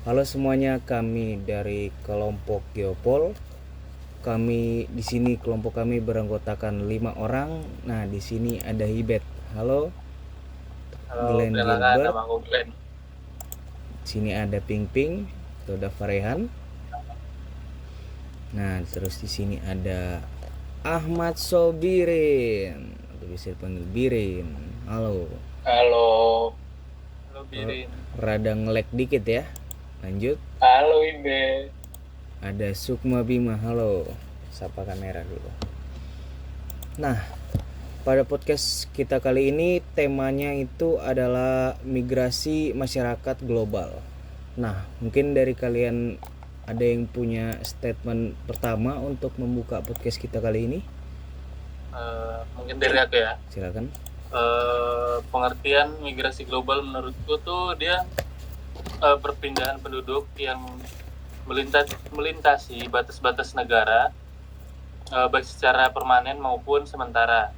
Halo semuanya, kami dari kelompok Geopol. Kami di sini kelompok kami beranggotakan 5 orang. Nah, di sini ada Hibet. Halo, Halo, Glenn perkenalkan Gilbert. nama aku Glenn. Di sini ada Ping Ping atau Farehan. Nah, terus di sini ada Ahmad Sobirin atau bisa dipanggil Birin. Halo. Halo, halo Birin. Rada ngelek dikit ya. Lanjut. Halo Ibe. Ada Sukma Bima. Halo. Sapa kamera dulu. Nah, pada podcast kita kali ini temanya itu adalah migrasi masyarakat global. Nah, mungkin dari kalian ada yang punya statement pertama untuk membuka podcast kita kali ini? Mungkin dari aku ya. Silakan. Pengertian migrasi global menurutku tuh dia perpindahan penduduk yang melintasi batas-batas negara, baik secara permanen maupun sementara,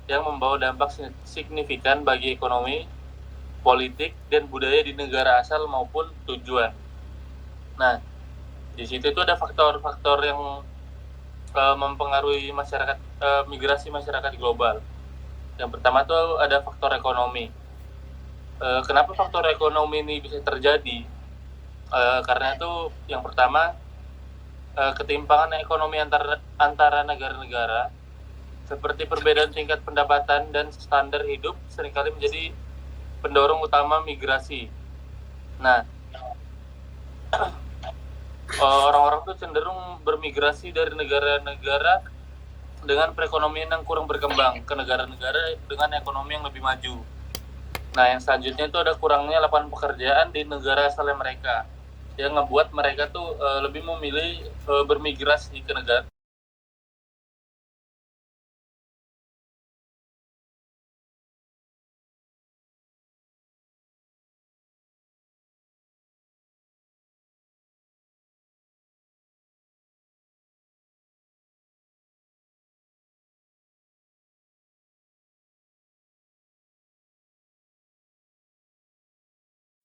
yang membawa dampak signifikan bagi ekonomi, politik, dan budaya di negara asal maupun tujuan. Nah, di situ itu ada faktor-faktor yang mempengaruhi migrasi masyarakat global. Yang pertama tuh ada faktor ekonomi. Kenapa faktor ekonomi ini bisa terjadi? Karena itu yang pertama ketimpangan ekonomi antara negara-negara, seperti perbedaan tingkat pendapatan dan standar hidup seringkali menjadi pendorong utama migrasi. Nah, orang-orang tuh cenderung bermigrasi dari negara-negara dengan perekonomian yang kurang berkembang ke negara-negara dengan ekonomi yang lebih maju. Nah, yang selanjutnya itu ada kurangnya lapangan pekerjaan di negara asalnya mereka, yang ngebuat mereka tuh lebih memilih bermigrasi ke negara.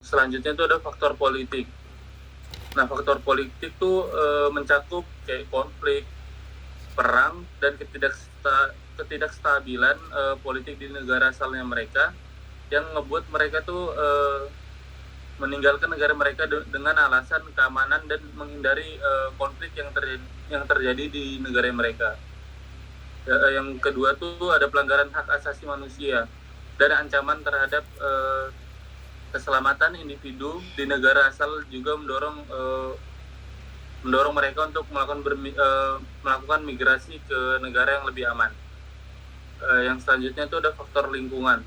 Selanjutnya itu ada faktor politik. Nah, faktor politik tuh mencakup kayak konflik, perang, dan ketidakstabilan politik di negara asalnya mereka, yang ngebuat mereka tuh meninggalkan negara mereka dengan alasan keamanan dan menghindari konflik yang terjadi di negara mereka. Yang kedua tuh ada pelanggaran hak asasi manusia dan ancaman terhadap keselamatan individu di negara asal juga mendorong mereka untuk melakukan migrasi ke negara yang lebih aman. Yang selanjutnya itu ada faktor lingkungan.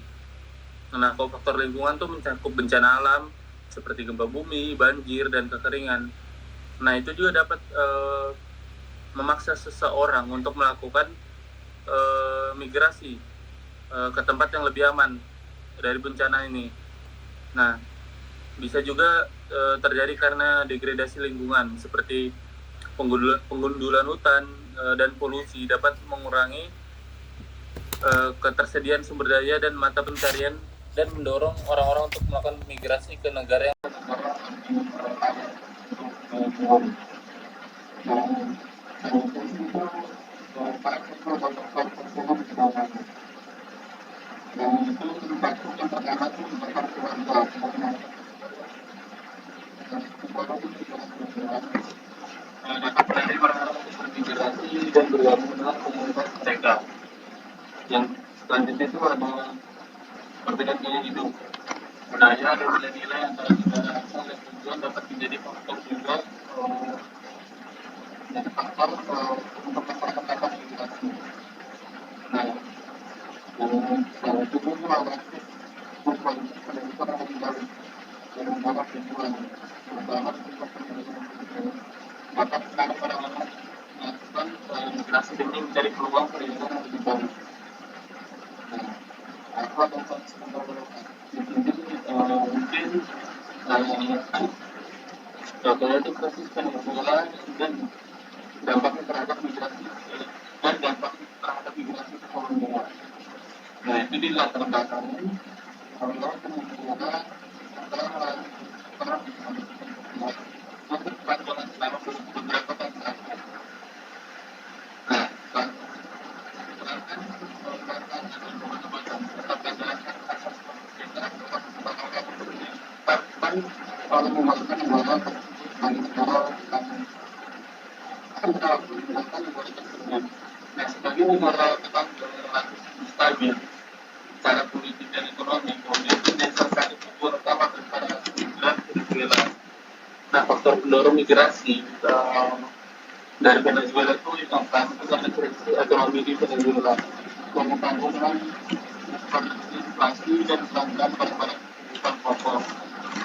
Nah, kalau faktor lingkungan tuh mencakup bencana alam seperti gempa bumi, banjir, dan kekeringan. Nah, itu juga dapat memaksa seseorang untuk melakukan migrasi ke tempat yang lebih aman dari bencana ini. Nah, bisa juga terjadi karena degradasi lingkungan seperti penggundulan hutan dan polusi dapat mengurangi ketersediaan sumber daya dan mata pencarian dan mendorong orang-orang untuk melakukan migrasi ke negara yang dapat menarik orang-orang untuk bermigrasi dan bergabung dengan komunitas mereka. Yang selanjutnya itu ada perbedaan gaya hidup, budaya, dan nilai-nilai antara negara asal dan tujuan dapat menjadi faktor juga menjadi faktor untuk memperketatkan migrasi. Nah, yang itu pun ada berkualitas pendidikan yang tinggal dan membawa tujuan pertama untuk maka sekarang orang-orang melakukan migrasi demi mencari peluang perlindungan yang lebih baik. Nah, aku akan sebentar mungkin contohnya itu krisis pengumpulan dan dampaknya terhadap migrasi dan dampak terhadap migrasi kekolonialan. Nah, itu di latar belakangnya kalau pengumpulan antara perang kan kalau memasukkan negara dari negara kan kita menggunakan negara tersebut. Nah, sebagai negara tetap relatif stabil secara politik dan ekonomi, kemudian menjadi salah satu tujuan utama daripada migran Venezuela. Nah, faktor pendorong migrasi dari Venezuela itu yang pertama adalah krisis ekonomi di Venezuela. Kemudian kondisi inflasi dan kelangkaan pada kebutuhan pokok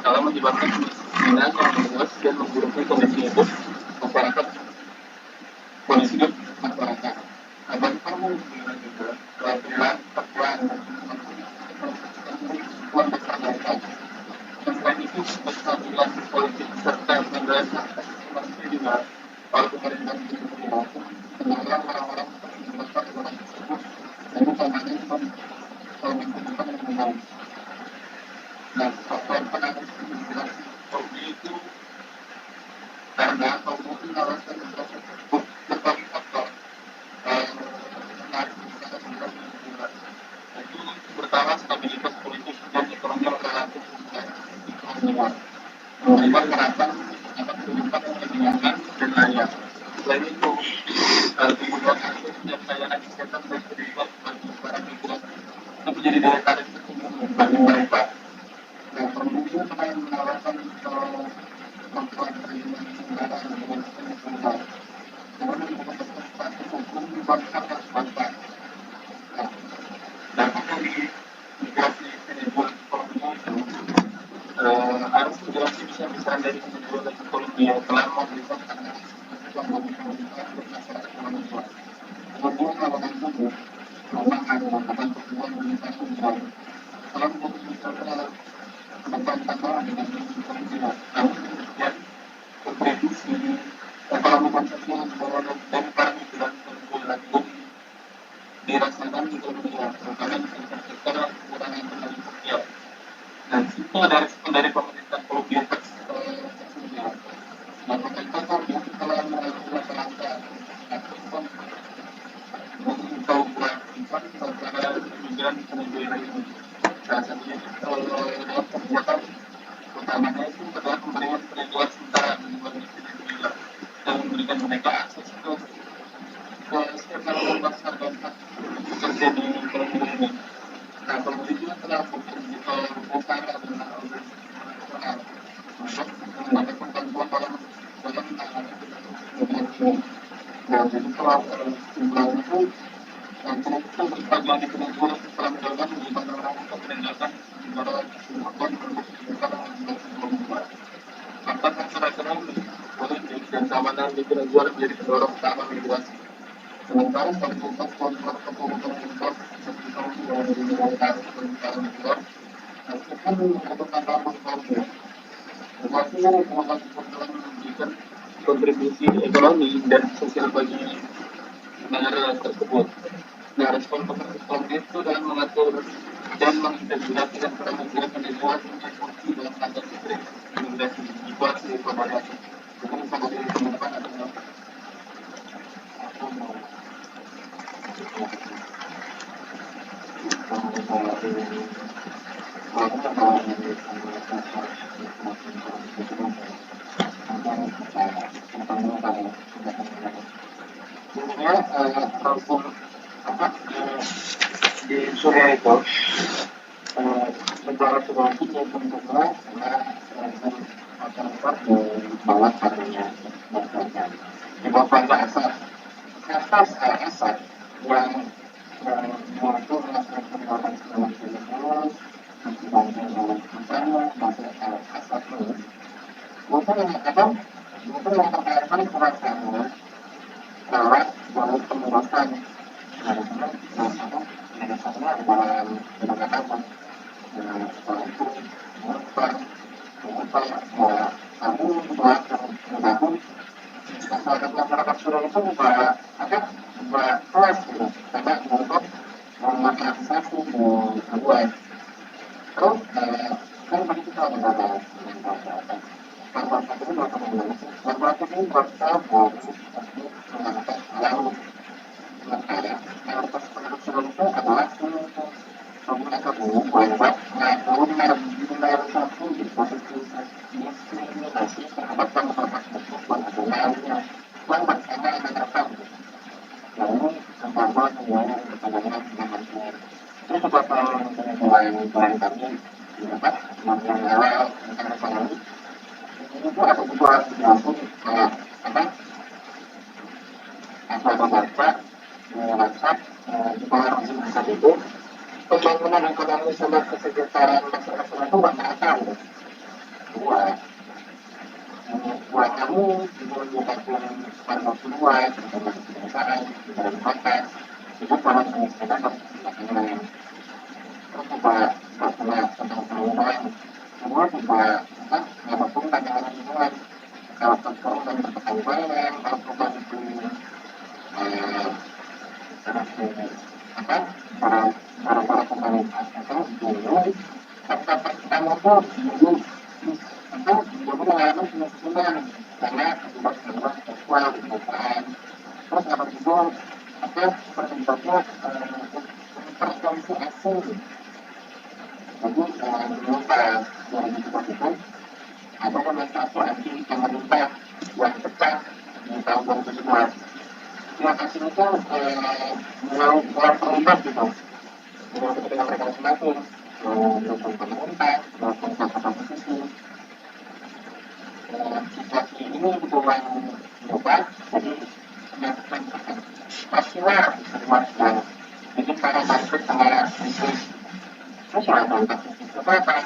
dalam menyebabkan kemiskinan yang meluas dan memburuknya kondisi hidup masyarakat. Kondisi hidup masyarakat. Bagi kamu juga peraturan selain itu kestabilan politik serta pemberantasan korupsi juga para pemerintah melarang orang-orang mendapat orang tersebut dan utamanya pemerintahan. Nah, faktor penanganan migrasi korupsi itu karena mungkin alasan tersebut berbagai faktor menarik misalnya migrasi juga. Itu pertama stabilitas politik dan ekonomi relatif ekonomi membuat harapan akan kehidupan yang lebih nyaman dan layak. Selain itu, kemudahan akses dan layanan kesehatan dan pendidikan bagi para migran itu menjadi daya tarik tersendiri bagi mereka. Dan kemudian yang menawarkan kemampuan perlindungan negara dengan kebenaran, kemudian menggunakan status hukum bangsa dan bangsa. Dampak dari migrasi Venezuela ke Kolombia itu arus migrasi besar dari Venezuela ke Kolombia telah memberikan masyarakat Kolombia. Kemudian lawanan tubuh perubahan melakukan pertemuan lintas negara telah memberikan beban tambahan dengan Kolombia. Namun demikian kontribusi ekonomi dan sosial dan para migran Venezuela pun dirasakan di Kolombia, terutama di sektor kekurangan tenaga kerja. Dan itu dari pemerintah Kolombia tersebut. Dan pemerintah Kolombia telah melakukan langkah untuk para migran Venezuela ini. Salah satunya dalam kegiatan utamanya itu adalah pemberian perlindungan sementara bagi Venezuela dan memberikan mereka akses ke setiap lapangan pasar dan hak kerja di Kolombia ini. Nah, kemudian juga telah berusaha dengan organisasi internasional untuk mendapatkan bantuan dalam menangani ini. Nah, jadi kalau jumlah itu cukup besar bagi di Venezuela setelah menjalankan kegiatan orang untuk meninggalkan negara dan menunjukkan Kolombia. Tanpa faktor ekonomi, politik, dan keamanan di Venezuela menjadi pendorong utama migrasi. Sementara stabilitas kontrak kebutuhan impor seperti Kolombia dari negara pemerintahan impor meskipun membutuhkan tambang Kolombia, tetapi merupakan kebutuhan memberikan kontribusi ekonomi dan sosial bagi negara tersebut. Nah, respon pemerintah Kolombia itu dalam mengatur dan mengintegrasikan para migran Venezuela menjadi kunci dalam tanda kutip imigrasi situasi ekonomi. Jadi pada diri kedepan adalah di Suriah itu negara Sulawesi yang kedua adalah masyarakat di bawah karunia di bawah Banda Asad Asad yang mengatur melakukan pengeluaran segala jenis bantuan dalam bencana masyarakat Asad itu mengatakan mempertahankan kerasaannya lewat jalur pengurusan dari satunya adalah pendekatan setelah itu mengubah kamu buat membangun masyarakat Suriah itu ubah kelas gitu karena untuk memaksimisasi sebuah terus kan tadi kita membahas korporatif ini korporatif ini berusaha menggunakan lalu sementara mayoritas penduduk Suriah itu adalah menggunakan buku membuat mayoritas di posisi tentang ekonomi itu ada juga langsung ada baca di WhatsApp di bawah rezim besar itu pembangunan ekonomi sama kesejahteraan masyarakat itu nggak merata gitu. Dua, buat kamu menyebabkan separuh kedua terutama di pedesaan di dalam kota itu kalau kemiskinan harus dilakukan. Terus juga masalah tentang pendidikan semua juga mendukung tantangan lingkungan kalau perform dan perkembangan harus berubah itu para komunitas itu dulu serta pertama tuh dulu dulu mengalami kemiskinan karena akibat seksual kekerasan terus apa itu perkembangannya persekusi asing jadi dulu pas 2010 itu ada demonstrasi anti pemerintah yang pecah di tahun 2011 yang asing itu mulai terlibat gitu dengan kepentingan mereka masing-masing mendukung pemerintah, mendukung kelompok oposisi. Situasi ini hubungan global, jadi menyebabkan peristiwa dan bikin para bangkit sama krisis. Terus ya contoh krisis itu apa?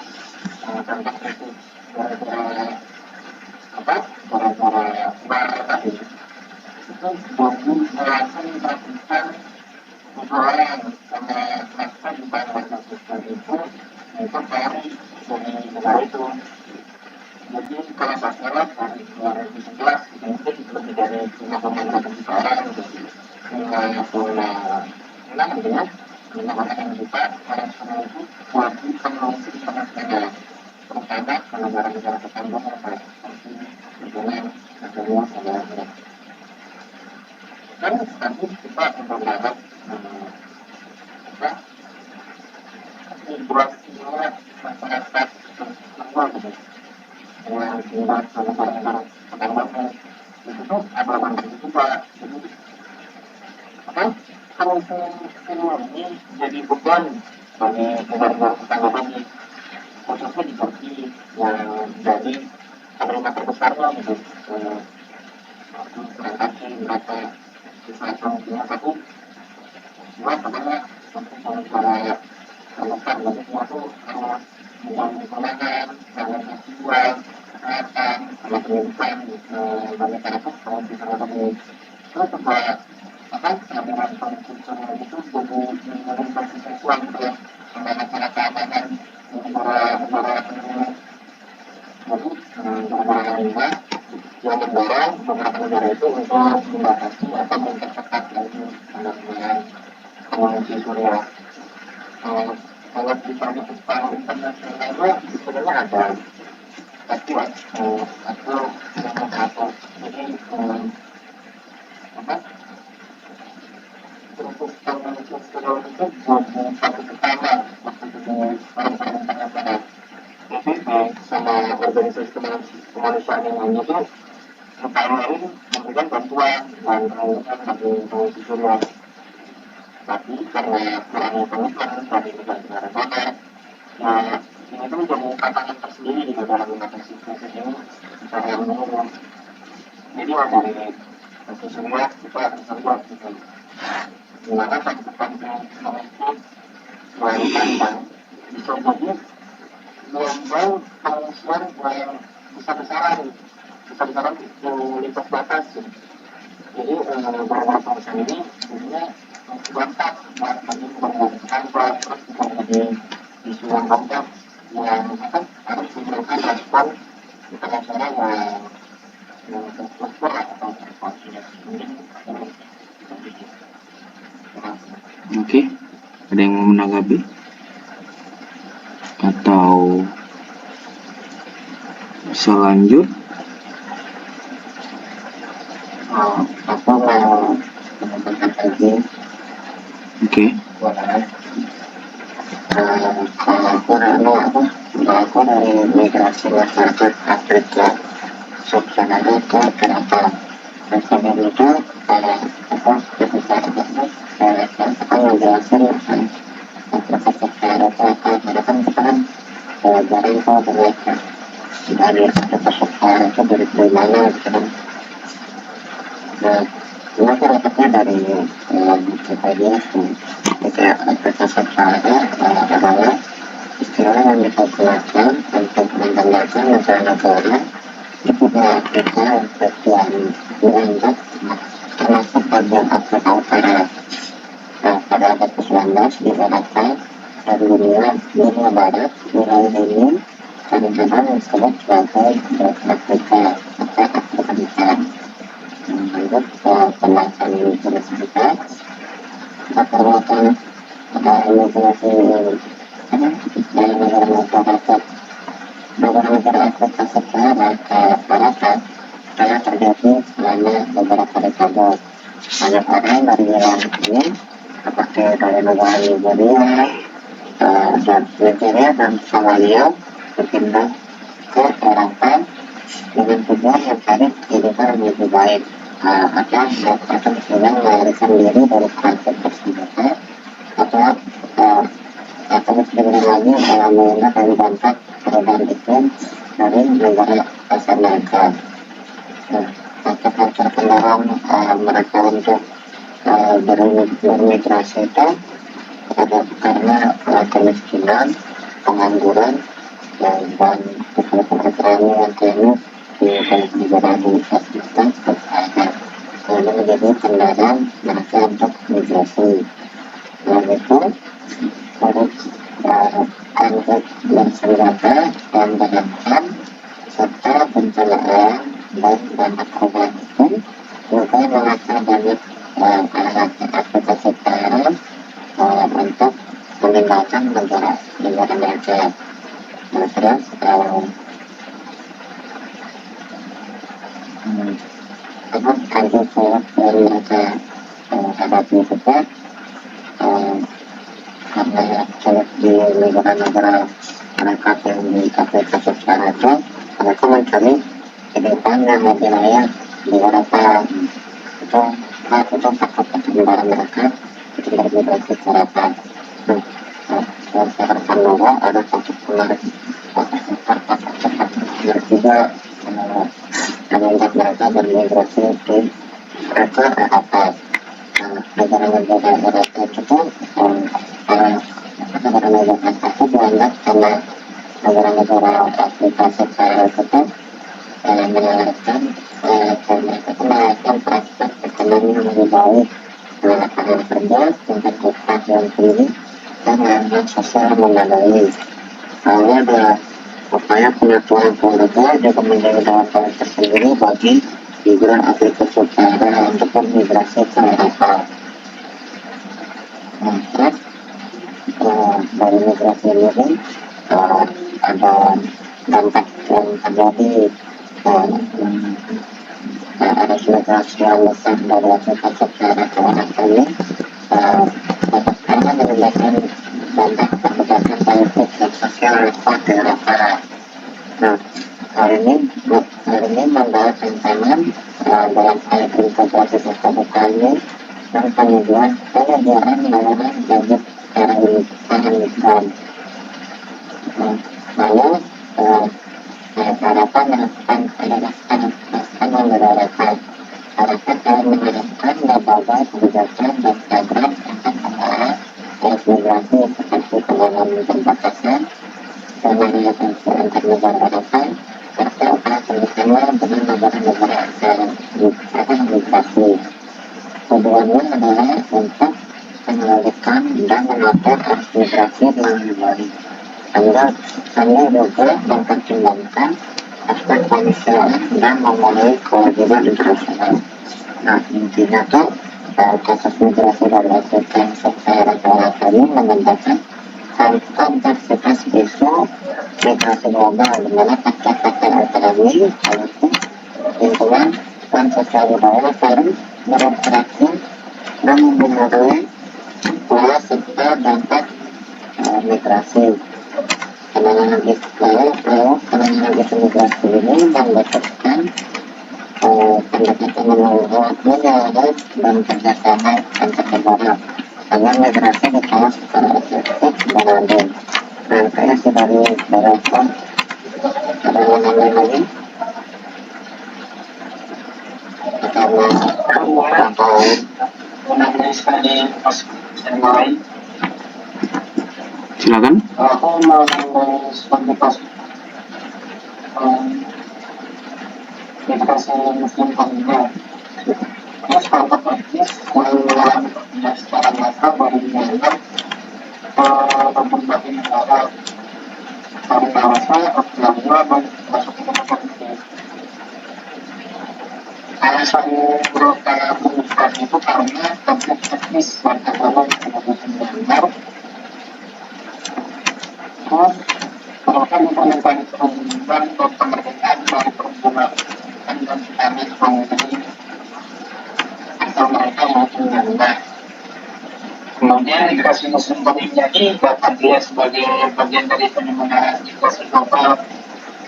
Contoh krisis gara-gara barat tadi itu bagi melakukan ratusan ribu orang sama mereka di bawah sosial itu dari negara itu. Jadi kalau saya salah dari 2011 itu lebih dari 5,8 juta orang jadi 5,6 gitu ya 5,6 juta orang semua itu wajib pengungsi di tengah negara terutama ke negara-negara tetangga seperti Vietnam, Malaysia, negara-negara kan tadi kita berharap migrasinya masyarakat semua gitu yang tinggal di negara-negara tetangga itu tuh ada banyak juga jadi fungsi ini jadi beban bagi negara-negara tetangga tadi khususnya di Turki yang jadi penerima terbesarnya gitu transaksi berapa sisa fungsinya tapi semua sebenarnya untuk mengenai terlepas dari semua itu harus menjadi kemenangan, harus jual, kesehatan, sama pendidikan bagi masyarakat kalau bisa lebih terus juga saluran konstitusional itu jadi menjadi seksual gitu ya sama masalah keamanan di negara-negara tentunya jadi negara lainnya yang mendorong beberapa negara itu untuk membatasi atau memperketat lagi penambahan komuniti Suriah. Kalau kita di Jepang internasionalnya sebenarnya ada tapi atau yang mengatur jadi untuk komuniti Suriah itu jadi satu utama waktu itu di Perintah Barat PBB sama organisasi kemanusiaan yang lainnya itu utamain memberikan bantuan dan penelitian bagi komuniti Suriah tapi karena kurangnya komitmen dari negara-negara donor ini tuh menjadi tantangan tersendiri di dalam mengatasi krisis ini secara menyeluruh jadi dari sisi semua kita harus membuat gitu gimana kehidupan domestik selain pandang bisa jadi gelombang pengungsian yang besar-besaran itu lintas batas jadi beberapa pengungsian ini sebenarnya bantah buat bagi kebanyakan kantor terus juga menjadi isu yang kompleks yang harus diberikan respon internasional yang terstruktur atau terkoordinasi. Oke, ada yang mau menanggapi atau selanjut? Aku mau menambahkan lagi. Oke. Kalau aku dari migrasi masyarakat Afrika subsahara ke Eropa. Dan sebelum itu, aku bisa ini akan menjelaskan proses ke Eropa ke Eropa kita kan pelajaran itu mereka dari aktivitas sekolah itu dari mana gitu kan. Nah, ini aku dapatnya dari Wikipedia sih. Jadi aktivitas sekolah adalah istilah yang dikalkulasikan untuk menggambarkan negara-negara di benua Afrika yang dianggap termasuk bagian Afrika Utara. Nah, pada abad ke-19 diibaratkan dari dunia barat, wilayah ini kadang-kadang disebut sebagai Afrika atau Afrika Besar. Menurut pembahasan ini tersebut, perbuatan imigrasi dari negara-negara Afrika secara rata-rata telah terjadi selama beberapa dekade. Banyak orang dari wilayah ini seperti dari negara Nigeria dan Somalia berpindah ke Eropa dengan tujuan mencari kehidupan yang lebih baik atau sedang melarikan diri dari konflik tersebut atau lebih lagi dalam menggunakan dampak perubahan iklim dari negara asal mereka. Faktor pendorong mereka untuk bermigrasi itu karena kemiskinan, pengangguran, dan ekonomi yang klinis di negara di Afghanistan berada. Ini menjadi pendorong mereka untuk migrasi. Selain itu, konflik bersenjata dan beragam serta bencana alam dan dampak perubahan iklim juga mengakar banyak anak Afrika Utara untuk meninggalkan negara mereka. Terus kasus yang mereka hadapi juga karena sulit di negara-negara mereka yang di Afrika Utara itu mereka mencari kehidupan yang lebih layak di Eropa. Itu faktor penyebaran mereka untuk bermigrasi ke Eropa. Saya katakan bahwa ada faktor menarik juga yang membuat mereka bermigrasi ke Eropa. Negara-negara Eropa itu negara-negara itu dianggap sama negara-negara Afrika secara itu menawarkan prospek ekonomi yang lebih baik, lapangan kerja, tingkat upah yang tinggi, dan layanan sosial memadai. Lalu ada upaya penyatuan keluarga juga menjadi daya tersendiri bagi migran Afrika Utara untuk bermigrasi ke Eropa. Terus dari migrasi ini ada dampak yang terjadi ada migrasi yang besar dari Afrika Utara ke Eropa ini karena menyebabkan dampak kebijakan politik dan sosial di Eropa. Nah, hal ini membawa tantangan dalam hal integrasi terbuka ini dan penyediaan layanan bagi para migran. Lalu harapan menggerakkan harapan dalam menerapkan berbagai kebijakan dan program untuk mengelola transmigrasi seperti penanganan perbatasan, pengelolaan antar negara Eropa, serta upaya kerjasama dengan negara-negara asal migrasi. Tujuannya adalah untuk mengendalikan dan mengatur arus migrasi dengan baik. Sambil juga mempertimbangkan aspek kemanusiaan dan memenuhi kewajiban internasional. Nah, intinya tuh kasus migrasi dari Afrika secara global ini mengembangkan kompleksitas isu migrasi global di mana faktor-faktor ekonomi, politik, lingkungan, dan sosial budaya saling berinteraksi dan mempengaruhi pola serta dampak migrasi. Penanganan isu migrasi ini membutuhkan pendekatan menyeluruh dan kerjasama antar negara agar migrasi dikelola secara efektif dan adil. kayaknya sih dari Baratkan ada yang lain lagi atau menambahi sekali pas yang lain. Silakan. Aku mau menambahi seperti pas edukasi muslim pemuda. Terus kalau praktis mengalami perpindahan secara massal dari Myanmar berbagai negara dari Dewasa, Australia, dan masuk ke tempat itu. Alasan mereka memutuskan itu karena konflik teknis dan ekonomi di Myanmar. Terus mereka memperlukan perubahan dan kemerdekaan dari perbuatan dan kami penghuni asal mereka maupun Myanmar. Kemudian migrasi muslim Rohingya ini dapat dilihat sebagai bagian dari fenomena migrasi global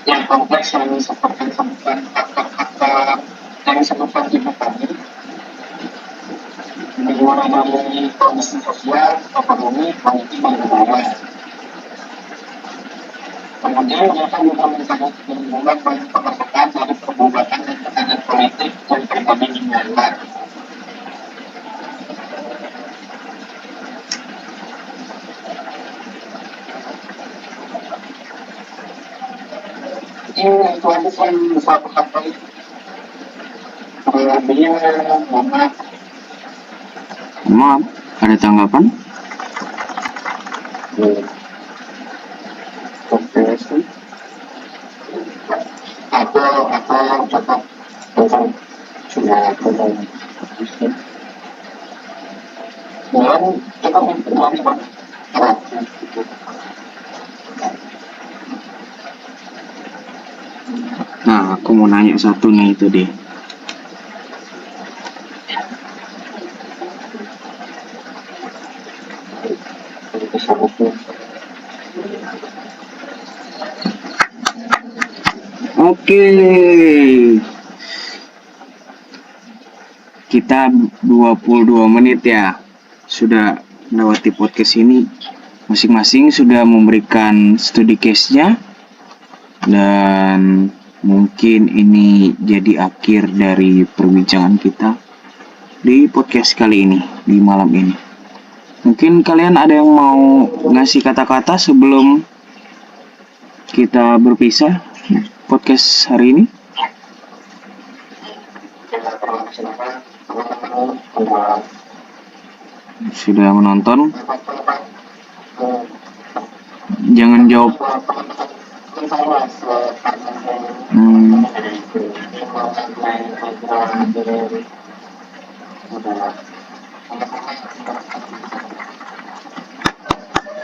yang kompleks yang seperti disebutkan faktor-faktor yang disebutkan ibu tadi, dimulai dari kondisi sosial, ekonomi, politik, dan budaya. Kemudian mereka memperlukan perlindungan bagi kemerdekaan dari perbuatan dan tekanan politik yang terjadi di Myanmar. Ini itu aja yang bisa aku sampaikan. Lebihnya, mohon maaf. Maaf, ada tanggapan? Atau tetap tentang sudah tentang dan kita memperbaiki Nah, aku mau nanya satu nih itu deh. Oke. Kita 22 menit ya. Sudah melewati podcast ini. Masing-masing sudah memberikan studi case-nya. Dan mungkin ini jadi akhir dari perbincangan kita di podcast kali ini, di malam ini. Mungkin kalian ada yang mau ngasih kata-kata sebelum kita berpisah podcast hari ini? Sudah menonton? Jangan jawab.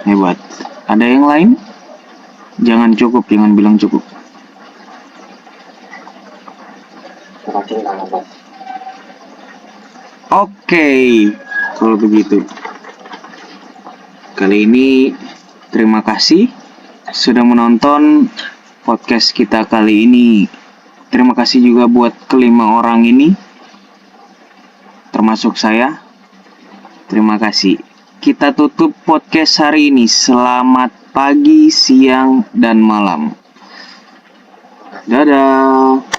Hebat. Ada yang lain? Jangan cukup, jangan bilang cukup. Oke, kalau begitu. Kali ini terima kasih sudah menonton podcast kita kali ini. Terima kasih juga buat kelima orang ini, termasuk saya. Terima kasih. Kita tutup podcast hari ini. Selamat pagi, siang, dan malam. Dadah.